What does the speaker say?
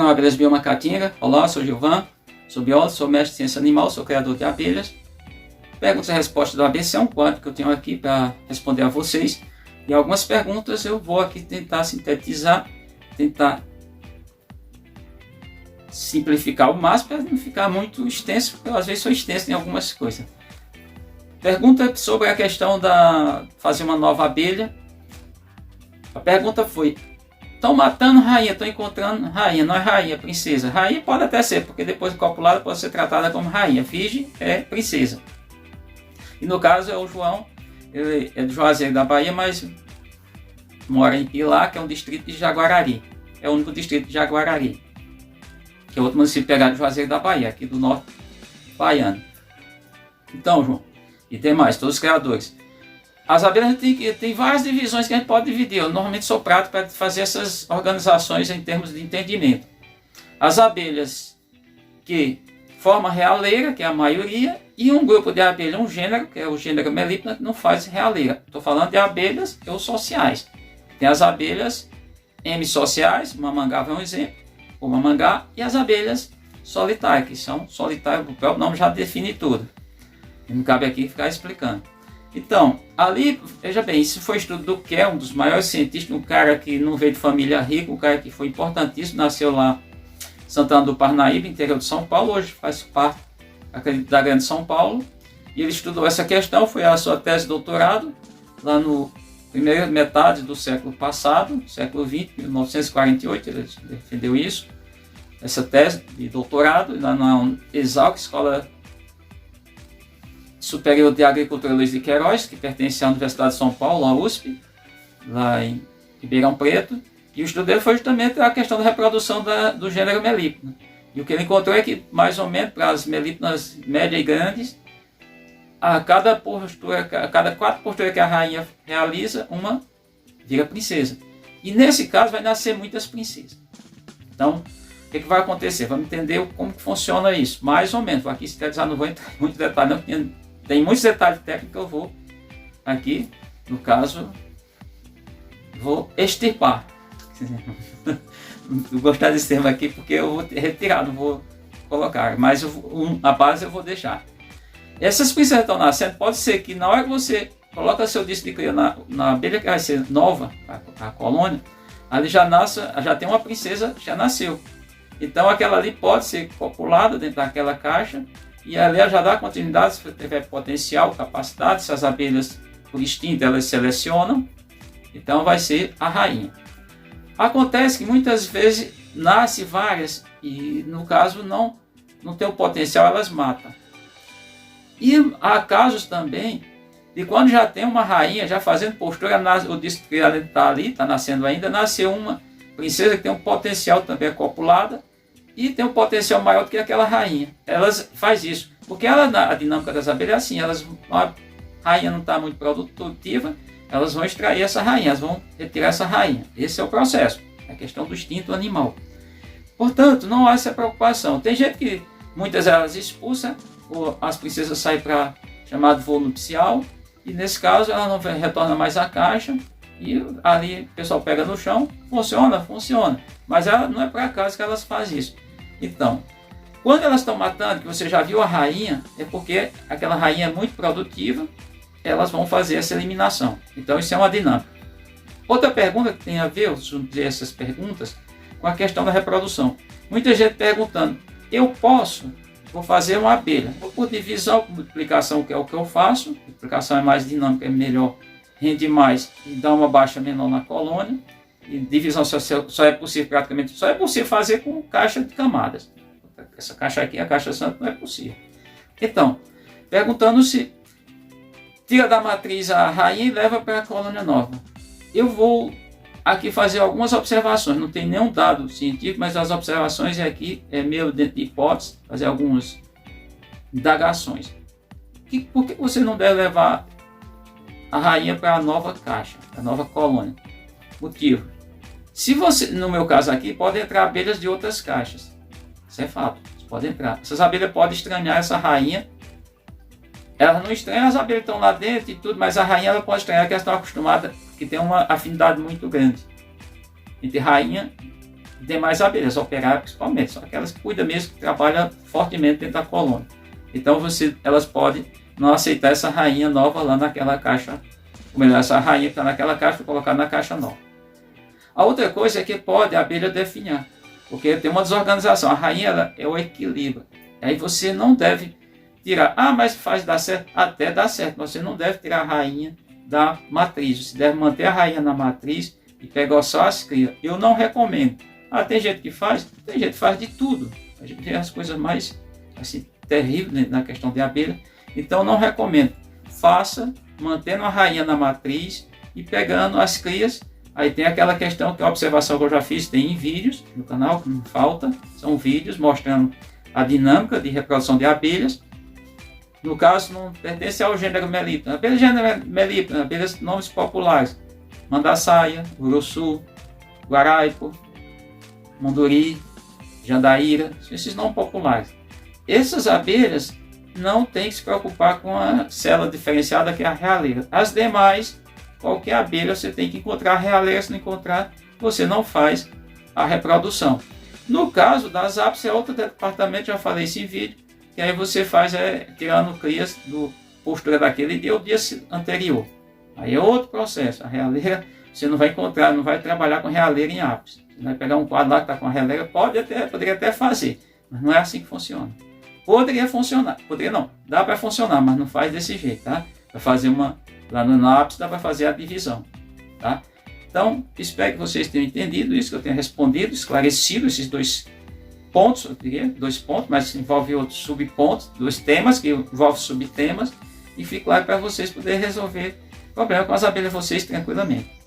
canal Abelhas Biomacatinga. Olá, sou Gilvan, sou biólogo, sou mestre de ciência animal, sou criador de abelhas. Perguntas e respostas do ABC é um quadro que eu tenho aqui para responder a vocês. E algumas perguntas eu vou aqui tentar sintetizar, tentar simplificar ao máximo para não ficar muito extenso, porque eu às vezes sou extenso em algumas coisas. Pergunta sobre a questão da fazer uma nova abelha. A pergunta foi: estão matando rainha, estão encontrando rainha, não é rainha, é princesa. Rainha pode até ser, porque depois de copulada pode ser tratada como rainha. Virgem é princesa. E no caso é o João, ele é do Juazeiro da Bahia, mas mora em Pilar, que é um distrito de Jaguarari. É o único distrito de Jaguarari, que é outro município pegado de Juazeiro da Bahia, aqui do norte baiano. Então, João, e tem mais, todos os criadores. As abelhas tem várias divisões que a gente pode dividir. Eu normalmente sou prático para fazer essas organizações em termos de entendimento. As abelhas que formam realeira, que é a maioria, e um grupo de abelhas, um gênero, que é o gênero Melipna, que não faz realeira. Estou falando de abelhas eusociais. Tem as abelhas hemissociais, mamangava é um exemplo, o mamangá, e as abelhas solitárias, que são solitárias, o próprio nome já define tudo. E não cabe aqui ficar explicando. Então, ali, veja bem, isso foi estudo do Kell, um dos maiores cientistas, um cara que não veio de família rica, um cara que foi importantíssimo, nasceu lá em Santana do Parnaíba, interior de São Paulo, hoje faz parte, acredito, da Grande São Paulo, e ele estudou essa questão, foi a sua tese de doutorado, lá no primeira metade do século passado, século XX, 1948, ele defendeu isso, essa tese de doutorado, lá na Exalc, Escola Superior de Agricultura Luiz de Queiroz, que pertence à Universidade de São Paulo, à USP, lá em Ribeirão Preto. E o estudo dele foi justamente a questão da reprodução do gênero Melipna. E o que ele encontrou é que, mais ou menos, para as Melipnas médias e grandes, a cada 4 posturas que a rainha realiza, uma vira princesa. E nesse caso vai nascer muitas princesas. Então, o que vai acontecer? Vamos entender como que funciona isso. Mais ou menos. Aqui sintetizar, não vou entrar em muitos detalhes, não. Tem muitos detalhes técnicos que eu vou aqui, no caso, vou extirpar. Não gostar desse termo aqui porque eu vou retirar, não vou colocar, mas a base eu vou deixar. Essas princesas estão nascendo, pode ser que na hora que você coloca seu disco de cria na abelha que vai ser nova, a colônia, ali já tem uma princesa que já nasceu. Então aquela ali pode ser copulada dentro daquela caixa, e ali já dá continuidade se tiver potencial, capacidade. Se as abelhas por instinto elas selecionam, então vai ser a rainha. Acontece que muitas vezes nasce várias e no caso não tem o potencial, elas matam. E há casos também de quando já tem uma rainha já fazendo postura, o disco que ela está ali, está nascendo ainda, nasceu uma princesa que tem um potencial também copulada, e tem um potencial maior do que aquela rainha. Elas faz isso, porque a dinâmica das abelhas é assim, a rainha não está muito produtiva, elas vão extrair essa rainha, elas vão retirar essa rainha. Esse é o processo, a questão do instinto animal. Portanto, não há essa preocupação. Tem gente que muitas elas expulsam, ou as princesas saem para chamado voo nupcial, e nesse caso ela não retorna mais à caixa, e ali o pessoal pega no chão, funciona, mas não é por acaso que elas fazem isso. Então, quando elas estão matando, que você já viu a rainha, é porque aquela rainha é muito produtiva, elas vão fazer essa eliminação. Então isso é uma dinâmica. Outra pergunta que tem a ver, eu junto essas perguntas, com a questão da reprodução. Muita gente perguntando, vou fazer uma abelha, por divisão, por multiplicação, que é o que eu faço, multiplicação é mais dinâmica, é melhor, rende mais e dá uma baixa menor na colônia, e divisão só é possível fazer com caixa de camadas. Essa caixa aqui, a caixa santa, não é possível. Então, perguntando se tira da matriz a rainha e leva para a colônia nova. Eu vou aqui fazer algumas observações, não tem nenhum dado científico, mas as observações aqui é meio dentro de hipótese, fazer algumas indagações. Por que você não deve levar a rainha para a nova caixa, a nova colônia? Motivo: se você, no meu caso aqui, podem entrar abelhas de outras caixas. Isso é fato, pode entrar. Essas abelhas podem estranhar essa rainha. Elas não estranham, as abelhas estão lá dentro e tudo, mas a rainha ela pode estranhar, porque elas estão acostumadas, que tem uma afinidade muito grande entre rainha Tem mais abelhas, operárias principalmente, são aquelas que cuidam mesmo, que trabalham fortemente dentro da colônia. Então elas podem não aceitar essa rainha nova lá naquela caixa, ou melhor, essa rainha que está naquela caixa, colocar na caixa nova. A outra coisa é que pode a abelha definhar, porque tem uma desorganização, a rainha é o equilíbrio. Aí você não deve tirar, mas faz dar certo, até dá certo, mas você não deve tirar a rainha da matriz, você deve manter a rainha na matriz e pegar só as crias. Eu não recomendo. Tem gente que faz? Tem gente que faz de tudo. A gente vê as coisas mais assim, terríveis na questão de abelha. Então não recomendo. Faça, mantendo a rainha na matriz e pegando as crias. Aí tem aquela questão que a observação que eu já fiz, tem em vídeos no canal, que não falta. São vídeos mostrando a dinâmica de reprodução de abelhas. No caso, não pertence ao gênero Melipona. Abelhas gênero Melipona, abelhas nomes populares. Mandaçaia, Uruçu, Guaraipo, Monduri, Jandaíra, esses nomes populares. Essas abelhas não tem que se preocupar com a célula diferenciada, que é a realeira. As demais, qualquer abelha você tem que encontrar a realeira, se não encontrar, você não faz a reprodução. No caso das apis, é outro departamento, já falei isso em vídeo, que aí você faz tirando crias do postura daquele dia ou dia anterior. Aí é outro processo. A realeira, você não vai encontrar, não vai trabalhar com realeira em apis. Você vai pegar um quadro lá que está com a realeira, poderia até fazer, mas não é assim que funciona. Poderia funcionar, poderia não, dá para funcionar, mas não faz desse jeito, tá? Para fazer lá no apis dá para fazer a divisão, tá? Então, espero que vocês tenham entendido isso, que eu tenha respondido, esclarecido esses dois pontos, eu diria, 2 pontos, mas envolve outros subpontos, 2 temas que envolvem subtemas, e fique claro para vocês poderem resolver o problema com as abelhas vocês tranquilamente.